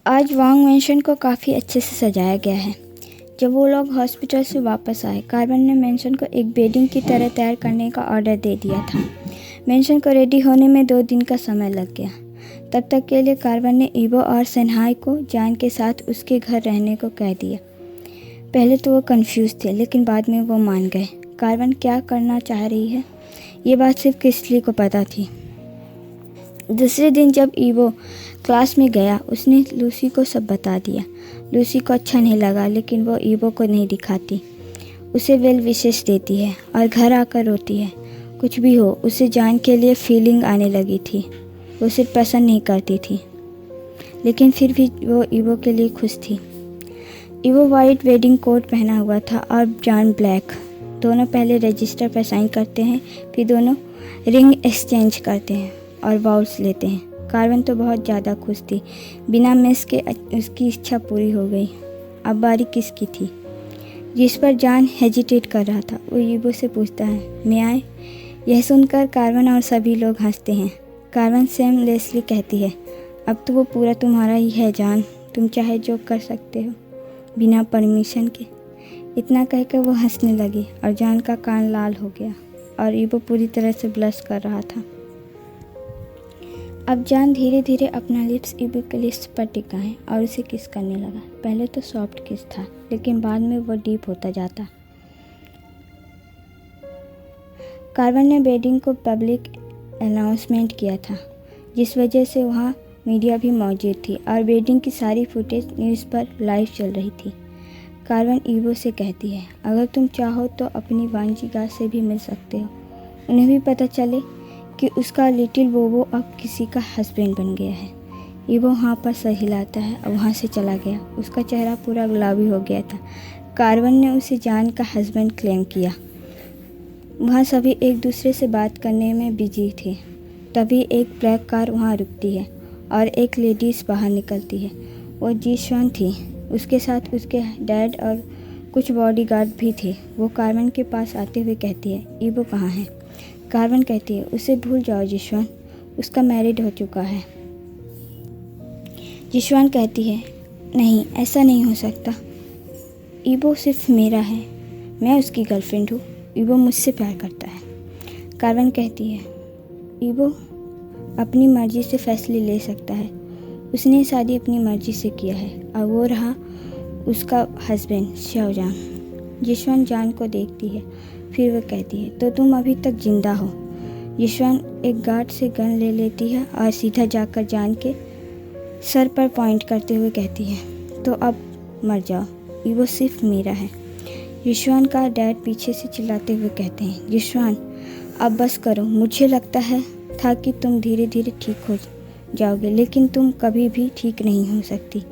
आज वांग मैंशन को काफ़ी अच्छे से सजाया गया है। जब वो लोग हॉस्पिटल से वापस आए, कार्वन ने मैंशन को एक बेडिंग की तरह तैयार करने का ऑर्डर दे दिया था। मैंशन को रेडी होने में 2 दिन का समय लग गया। तब तक के लिए कार्वन ने ईवो और सेनहाई को जान के साथ उसके घर रहने को कह दिया। पहले तो वो कंफ्यूज थे, लेकिन बाद में वो मान गए। कार्वन क्या करना चाह रही है, ये बात सिर्फ किसली को पता थी। दूसरे दिन जब ईवो क्लास में गया, उसने लूसी को सब बता दिया। लूसी को अच्छा नहीं लगा, लेकिन वो ईवो को नहीं दिखाती। उसे वेल विशेष देती है और घर आकर रोती है। कुछ भी हो, उसे जान के लिए फीलिंग आने लगी थी। वो सिर्फ पसंद नहीं करती थी, लेकिन फिर भी वो ईवो के लिए खुश थी। ईवो वाइट वेडिंग कोट पहना हुआ था और जान ब्लैक। दोनों पहले रजिस्टर पर साइन करते हैं, फिर दोनों रिंग एक्सचेंज करते हैं और वाउल्स लेते हैं। कार्वन तो बहुत ज़्यादा खुश थी। बिना मिस के उसकी इच्छा पूरी हो गई। अब बारी किसकी थी? जिस पर जान हेजिटेट कर रहा था, वो ईवो से पूछता है, मैं आए? यह सुनकर कार्वन और सभी लोग हंसते हैं। कार्वन सेमलेसली कहती है, अब तो वो पूरा तुम्हारा ही है जान, तुम चाहे जो कर सकते हो बिना परमिशन के। इतना कहकर वो हंसने लगी और जान का कान लाल हो गया और ईवो पूरी तरह से ब्लश कर रहा था। अब जान धीरे धीरे अपना लिप्स ईवो के लिप्स पर टिकाए और उसे किस करने लगा। पहले तो सॉफ्ट किस था, लेकिन बाद में वो डीप होता जाता। कार्वन ने वेडिंग को पब्लिक अनाउंसमेंट किया था, जिस वजह से वहाँ मीडिया भी मौजूद थी और वेडिंग की सारी फुटेज न्यूज़ पर लाइव चल रही थी। कार्वन ईवो से कहती है, अगर तुम चाहो तो अपनी वांजिगा से भी मिल सकते हो। उन्हें भी पता चले कि उसका लिटिल वोवो अब किसी का हस्बैंड बन गया है। ईवो हाँ पर सर हिलाता है और वहाँ से चला गया। उसका चेहरा पूरा गुलाबी हो गया था। कार्वन ने उसे जान का हस्बैंड क्लेम किया। वहाँ सभी एक दूसरे से बात करने में बिजी थे। तभी एक ब्लैक कार वहाँ रुकती है और एक लेडीज़ बाहर निकलती है। वो जीशवान थी। उसके साथ उसके डैड और कुछ बॉडीगार्ड भी थे। वो कार्वन के पास आते हुए कहती है, ईवो कहाँ है? कार्वन कहती है, उसे भूल जाओ जिशवान, उसका मैरिड हो चुका है। जिशवान कहती है, नहीं, ऐसा नहीं हो सकता। ईवो सिर्फ मेरा है, मैं उसकी गर्लफ्रेंड हूँ। ईवो मुझसे प्यार करता है। कार्वन कहती है, ईवो अपनी मर्जी से फैसले ले सकता है। उसने शादी अपनी मर्जी से किया है और वो रहा उसका हस्बैंड शाओजांग। जिशवान जान को देखती है, फिर वह कहती है, तो तुम अभी तक जिंदा हो। जिशवान एक गार्ड से गन ले लेती है और सीधा जाकर जान के सर पर पॉइंट करते हुए कहती है, तो अब मर जाओ, ईवो सिर्फ मेरा है। जिशवान का डैड पीछे से चिल्लाते हुए कहते हैं, जिशवान अब बस करो, मुझे लगता है था कि तुम धीरे धीरे ठीक हो जाओगे, लेकिन तुम कभी भी ठीक नहीं हो सकती।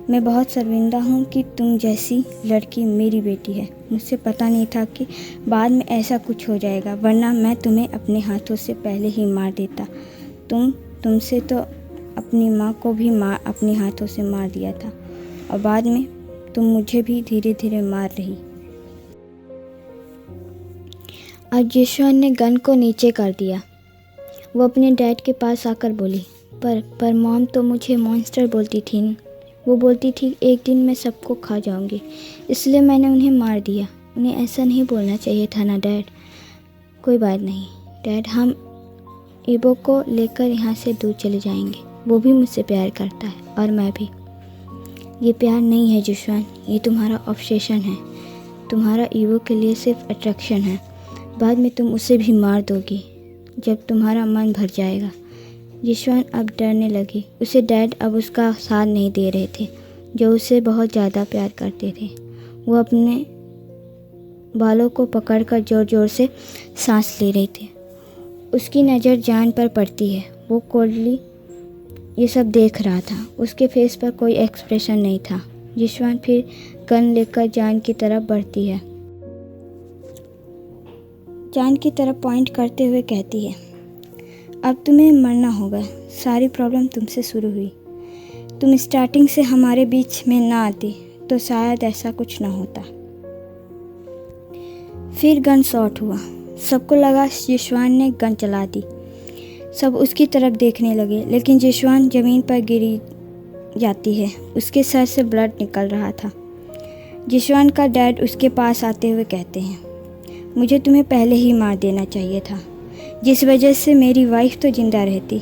मैं बहुत शर्मिंदा हूँ कि तुम जैसी लड़की मेरी बेटी है। मुझसे पता नहीं था कि बाद में ऐसा कुछ हो जाएगा, वरना मैं तुम्हें अपने हाथों से पहले ही मार देता। तुमसे तो अपनी माँ को भी अपने हाथों से मार दिया था और बाद में तुम मुझे भी धीरे धीरे मार रही। अब जिशवान ने गन को नीचे कर दिया। वो अपने डैड के पास आकर बोली, पर मॉम तो मुझे मॉन्स्टर बोलती थी। वो बोलती थी एक दिन मैं सबको खा जाऊंगी, इसलिए मैंने उन्हें मार दिया। उन्हें ऐसा नहीं बोलना चाहिए था ना डैड। कोई बात नहीं डैड, हम ईवो को लेकर यहाँ से दूर चले जाएंगे। वो भी मुझसे प्यार करता है और मैं भी। ये प्यार नहीं है जिशवान, ये तुम्हारा ऑब्सेशन है। तुम्हारा ईवो के लिए सिर्फ अट्रैक्शन है। बाद में तुम उसे भी मार दोगी जब तुम्हारा मन भर जाएगा। जिशवान अब डरने लगी। उसे डैड अब उसका साथ नहीं दे रहे थे, जो उसे बहुत ज़्यादा प्यार करते थे। वो अपने बालों को पकड़कर ज़ोर ज़ोर से सांस ले रहे थे। उसकी नज़र जान पर पड़ती है। वो कोल्डली ये सब देख रहा था। उसके फेस पर कोई एक्सप्रेशन नहीं था। जिशवान फिर गन लेकर जान की तरफ बढ़ती है। जान की तरफ पॉइंट करते हुए कहती है, अब तुम्हें मरना होगा। सारी प्रॉब्लम तुमसे शुरू हुई। तुम स्टार्टिंग से हमारे बीच में ना आती तो शायद ऐसा कुछ ना होता। फिर गन शॉट हुआ। सबको लगा जिशवान ने गन चला दी। सब उसकी तरफ देखने लगे, लेकिन जिशवान ज़मीन पर जाती है। उसके सर से ब्लड निकल रहा था। जिशवान का डैड उसके पास आते हुए कहते हैं, मुझे तुम्हें पहले ही मार देना चाहिए था। जिस वजह से मेरी वाइफ तो ज़िंदा रहती,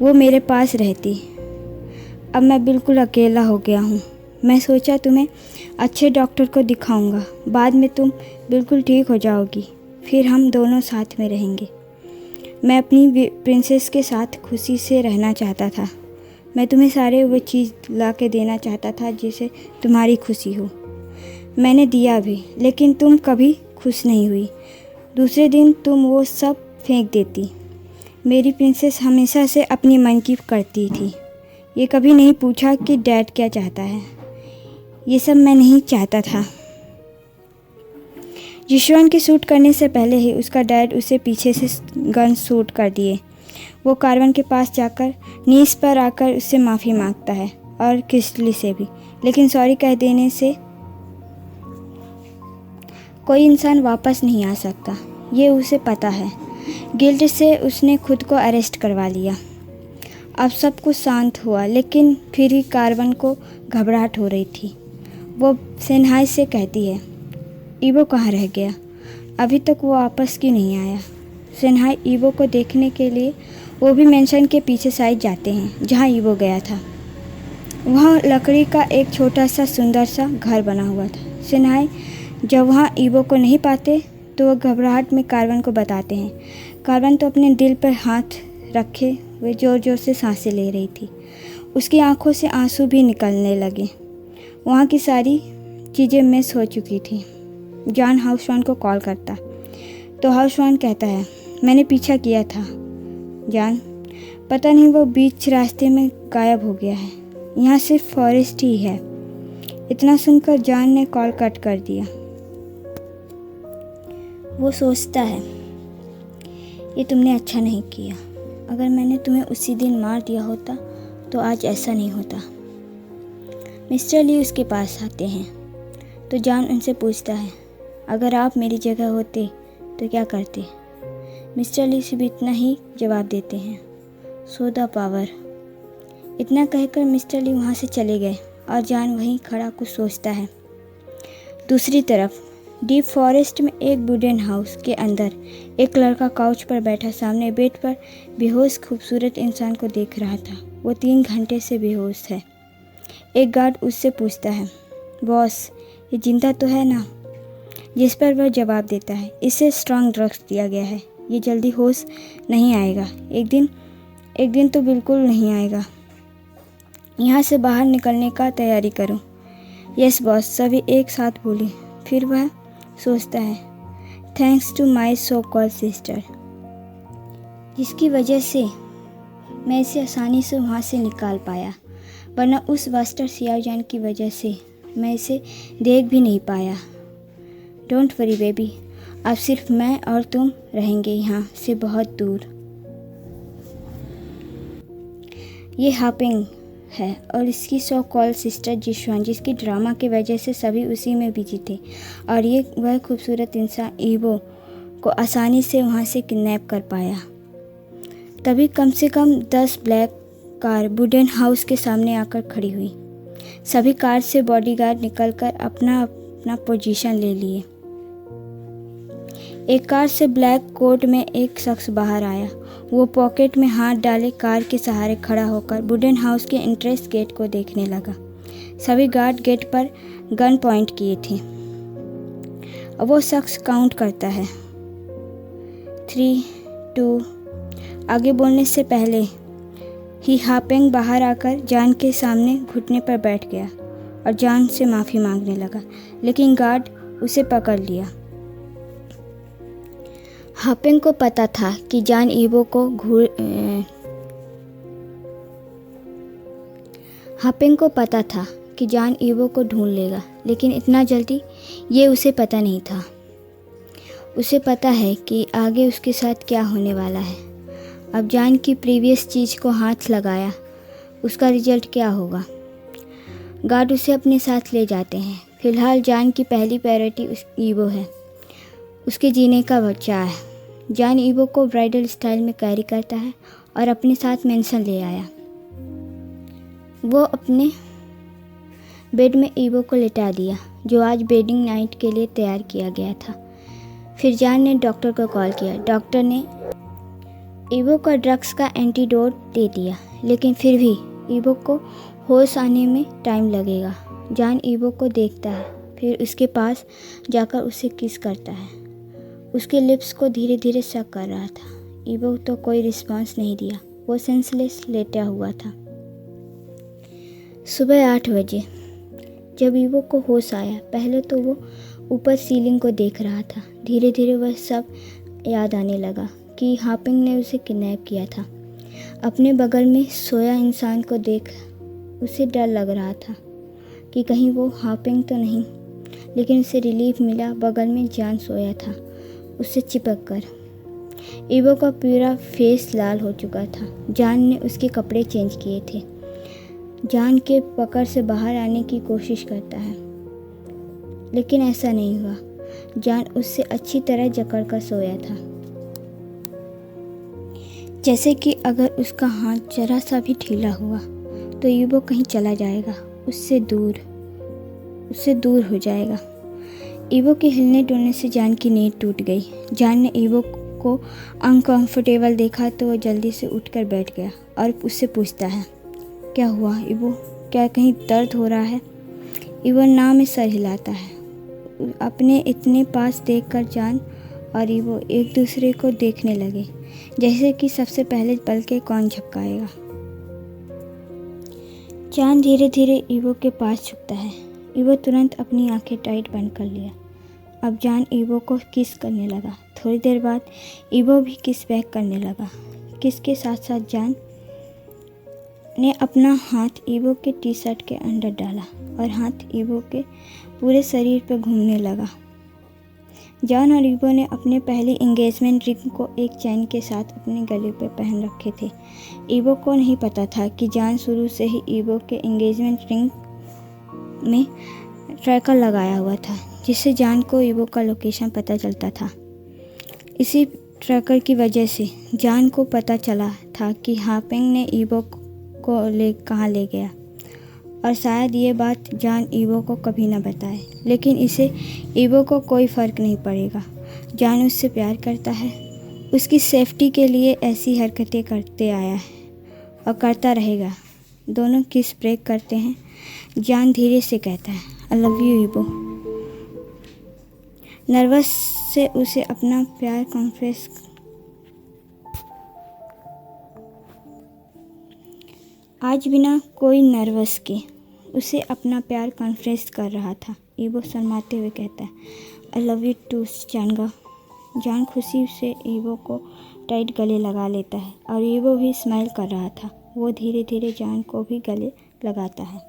वो मेरे पास रहती। अब मैं बिल्कुल अकेला हो गया हूँ। मैं सोचा तुम्हें अच्छे डॉक्टर को दिखाऊंगा, बाद में तुम बिल्कुल ठीक हो जाओगी, फिर हम दोनों साथ में रहेंगे। मैं अपनी प्रिंसेस के साथ खुशी से रहना चाहता था। मैं तुम्हें सारे वो चीज़ ला के देना चाहता था जिससे तुम्हारी खुशी हो। मैंने दिया भी, लेकिन तुम कभी खुश नहीं हुई। दूसरे दिन तुम वो सब फेंक देती। मेरी प्रिंसेस हमेशा से अपनी मन की करती थी। ये कभी नहीं पूछा कि डैड क्या चाहता है। ये सब मैं नहीं चाहता था। जिशवान के शूट करने से पहले ही उसका डैड उसे पीछे से गन शूट कर दिए। वो कार्वन के पास जाकर नीज पर आकर उससे माफ़ी मांगता है और क्रिस्टली से भी, लेकिन सॉरी कह देने से कोई इंसान वापस नहीं आ सकता, ये उसे पता है। गिल्ट से उसने खुद को अरेस्ट करवा लिया। अब सब कुछ शांत हुआ, लेकिन फिर भी कार्वन को घबराहट हो रही थी। वो सेनहाई से कहती है, ईवो कहाँ रह गया? अभी तक वो वापस क्यों नहीं आया? सेनहाई ईवो को देखने के लिए वो भी मेंशन के पीछे साइड जाते हैं जहाँ ईवो गया था। वहाँ लकड़ी का एक छोटा सा सुंदर सा घर बना हुआ था। सेनहाई जब वहाँ ईवो को नहीं पाते तो वो घबराहट में कार्वन को बताते हैं। कार्वन तो अपने दिल पर हाथ रखे हुए ज़ोर ज़ोर से सांसें ले रही थी। उसकी आंखों से आंसू भी निकलने लगे। वहाँ की सारी चीज़ें मिस हो चुकी थी। जॉन हाउसवान को कॉल करता तो हाउसवान कहता है, मैंने पीछा किया था जॉन, पता नहीं वो बीच रास्ते में गायब हो गया है। यहाँ सिर्फ फॉरेस्ट ही है। इतना सुनकर जॉन ने कॉल कट कर दिया। वो सोचता है, ये तुमने अच्छा नहीं किया। अगर मैंने तुम्हें उसी दिन मार दिया होता तो आज ऐसा नहीं होता। मिस्टर ली उसके पास आते हैं तो जॉन उनसे पूछता है, अगर आप मेरी जगह होते तो क्या करते? मिस्टर ली सिर्फ इतना ही जवाब देते हैं, सो द पावर। इतना कहकर मिस्टर ली वहाँ से चले गए और जॉन वहीं खड़ा कुछ सोचता है। दूसरी तरफ डीप फॉरेस्ट में एक वुडन हाउस के अंदर एक लड़का काउच पर बैठा सामने बेड पर बेहोश खूबसूरत इंसान को देख रहा था। वो 3 घंटे से बेहोश है। एक गार्ड उससे पूछता है, बॉस ये जिंदा तो है ना? जिस पर वह जवाब देता है, इसे स्ट्रॉन्ग ड्रग्स दिया गया है, ये जल्दी होश नहीं आएगा। एक दिन तो बिल्कुल नहीं आएगा। यहाँ से बाहर निकलने का तैयारी करो। यस बॉस, सभी एक साथ बोले। फिर वह सोचता है, thanks to my so called sister, जिसकी वजह से मैं इसे आसानी से वहाँ से निकाल पाया, वरना उस वास्टर सियाजान की वजह से मैं इसे देख भी नहीं पाया। डोंट वरी बेबी, अब सिर्फ मैं और तुम रहेंगे यहाँ से बहुत दूर। ये हापिंग है और इसकी सो कॉल सिस्टर जिशवान, जिसकी ड्रामा की वजह से सभी उसी में बिजी थे, और ये वह खूबसूरत इंसान ईवो को आसानी से वहाँ से किडनैप कर पाया। तभी कम से कम 10 ब्लैक कार वुडन हाउस के सामने आकर खड़ी हुई। सभी कार से बॉडीगार्ड निकलकर अपना अपना पोजीशन ले लिए। एक कार से ब्लैक कोट में एक शख्स बाहर आया। वो पॉकेट में हाथ डाले कार के सहारे खड़ा होकर वुडन हाउस के एंट्रेंस गेट को देखने लगा। सभी गार्ड गेट पर गन पॉइंट किए थे। अब वो शख्स काउंट करता है, 3, 2। आगे बोलने से पहले ही हापेंग बाहर आकर जान के सामने घुटने पर बैठ गया और जान से माफ़ी मांगने लगा, लेकिन गार्ड उसे पकड़ लिया। हापेंग को पता था कि जान ईवो को ढूंढ लेगा, लेकिन इतना जल्दी ये उसे पता नहीं था। उसे पता है कि आगे उसके साथ क्या होने वाला है। अब जान की प्रीवियस चीज़ को हाथ लगाया, उसका रिजल्ट क्या होगा। गार्ड उसे अपने साथ ले जाते हैं। फिलहाल जान की पहली प्रायोरिटी ईवो है, उसके जीने का बचाव है। जान ईवो को ब्राइडल स्टाइल में कैरी करता है और अपने साथ मेंशन ले आया। वो अपने बेड में ईवो को लिटा दिया, जो आज बेडिंग नाइट के लिए तैयार किया गया था। फिर जान ने डॉक्टर को कॉल किया। डॉक्टर ने ईवो को ड्रग्स का एंटीडोट दे दिया, लेकिन फिर भी ईवो को होश आने में टाइम लगेगा। जान ईवो को देखता है, फिर उसके पास जाकर उसे किस करता है। उसके लिप्स को धीरे धीरे सक कर रहा था। ईवो तो कोई रिस्पॉन्स नहीं दिया, वो सेंसलेस लेटा हुआ था। सुबह 8 बजे जब ईवो को होश आया, पहले तो वो ऊपर सीलिंग को देख रहा था। धीरे धीरे वह सब याद आने लगा कि हापिंग ने उसे किडनैप किया था। अपने बगल में सोया इंसान को देख उसे डर लग रहा था कि कहीं वो हापिंग तो नहीं, लेकिन उसे रिलीफ मिला। बगल में जान सोया था, उससे चिपक कर। ईवो का पूरा फेस लाल हो चुका था। जान ने उसके कपड़े चेंज किए थे। जान के पकड़ से बाहर आने की कोशिश करता है, लेकिन ऐसा नहीं हुआ। जान उससे अच्छी तरह जकड़ कर सोया था, जैसे कि अगर उसका हाथ जरा सा भी ढीला हुआ तो ईवो कहीं चला जाएगा, उससे दूर हो जाएगा। ईवो के हिलने डुलने से जान की नींद टूट गई। जान ने ईवो को अनकंफर्टेबल देखा तो वो जल्दी से उठकर बैठ गया और उससे पूछता है, क्या हुआ ईवो, क्या कहीं दर्द हो रहा है? ईवो ना में सर हिलाता है। अपने इतने पास देखकर जान और ईवो एक दूसरे को देखने लगे, जैसे कि सबसे पहले पल के कौन झपकाएगा। जान धीरे धीरे ईवो के पास झुकता है। ईवो तुरंत अपनी आंखें टाइट बंद कर लिया। अब जान ईवो को किस करने लगा। थोड़ी देर बाद ईवो भी किस बैक करने लगा। किस के साथ साथ जान ने अपना हाथ ईवो के टी शर्ट के अंदर डाला और हाथ ईवो के पूरे शरीर पर घूमने लगा। जान और ईवो ने अपने पहले एंगेजमेंट रिंग को एक चैन के साथ अपने गले पर पहन रखे थे। ईवो को नहीं पता था कि जान शुरू से ही ईवो के एंगेजमेंट रिंग में ट्रैकर लगाया हुआ था, जिससे जान को ईवो का लोकेशन पता चलता था। इसी ट्रैकर की वजह से जान को पता चला था कि हापिंग ने ईवो को कहाँ ले गया, और शायद ये बात जान ईवो को कभी ना बताए, लेकिन इसे ईवो को कोई फ़र्क नहीं पड़ेगा। जान उससे प्यार करता है, उसकी सेफ्टी के लिए ऐसी हरकतें करते आया है और करता रहेगा। दोनों किस ब्रेक करते हैं। जान धीरे से कहता है, I love you evo. Nervous से उसे अपना प्यार कॉन्फेस आज बिना कोई नर्वस के उसे अपना प्यार कॉन्फेस कर रहा था। ईवो शर्माते हुए कहता है, आई लव यू टू जानगा। जान खुशी से ईवो को टाइट गले लगा लेता है और ईवो भी स्माइल कर रहा था। वो धीरे धीरे जान को भी गले लगाता है।